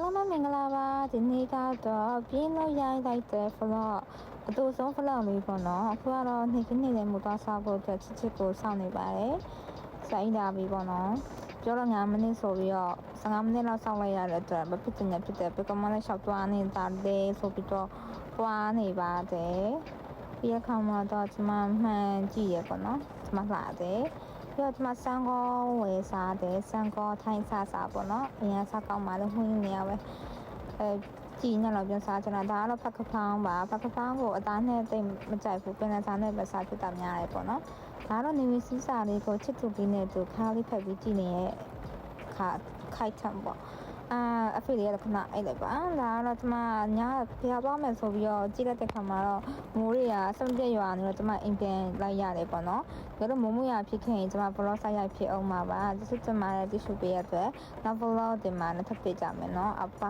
လုံးမင်္ဂလာပါဒီနေ့ကတော့ပြင်းလို့ရိုက်လိုက်တဲ့ vlog အတူဆုံး vlog လေးပေါ့နော်အခုကတော့နေ့ကနေ့လည်းမတော်စားဖို့အတွက်ချစ်ချစ်ကိုစောင့်နေပါတယ်စိုင်းတာပြီပေါ့နော်ပြောတော့9မိနစ်ဆိုပြီးတော့15မိနစ်လောက်စောင့်လိုက်ရတဲ့အတွက်မဖြစ်တဲ့ဖြစ်တဲ့ပကမလည်းရှောက်သွားနေတာလေဆိုပြီးတော့တွားနေပါတယ်ပြီးရခါမှတော့ဒီမှာမှန်ကြည့်ရပေါ့နော်ဒီမှာလာတယ်ပြီးတော့ဒီမှာစံကောဝယ်စားတယ်စံကောထိုင်းစားပေါ့နော်အရင်စားကောင်းမှလည်းမှင်းနေရပဲကြည်နဲ့တော့ပြန်စားချင်တာဒါကတော့ဖက်ကဖောင်းပါဖက်ကဖောင်းကိုအသားနဲ့တိတ်မကြိုက်ဘူးပင်လယ်စားနဲ့ပဲစားဖြစ်တာများတယ်ပေါ့နော်ဒါကတော့နေမီစီးစာလေးကိုချစ်သူပြီးနဲ့သူခါလေးဖက်ပြီးကြည့်နေတဲ့ခိုက်ထံပေါ့အဖေလေးကတော့ခဏအိတ်လိုက်ပါဒါကတော့ကျမညဖျားသွားမယ်ဆိုပြီးတော့ကြည့်လိုက်တဲ့ခါမှာတော့မိုးတွေကစံပြက်ရွာနေတော့ကျမအိမ်ပြန်လိုက်ရတယ်ပေါ့နော်ဒါတော့မိုးမရဖြစ်ခင်ကျမ vlog ဆက်ရိုက်ဖြစ်အောင်ပါပါဒီစစ်ကျမရဲ့တ िश ပေးရတဲ့နောက် vlog တင်မှာလည်းထပ်ပြကြမယ်နော်အပါ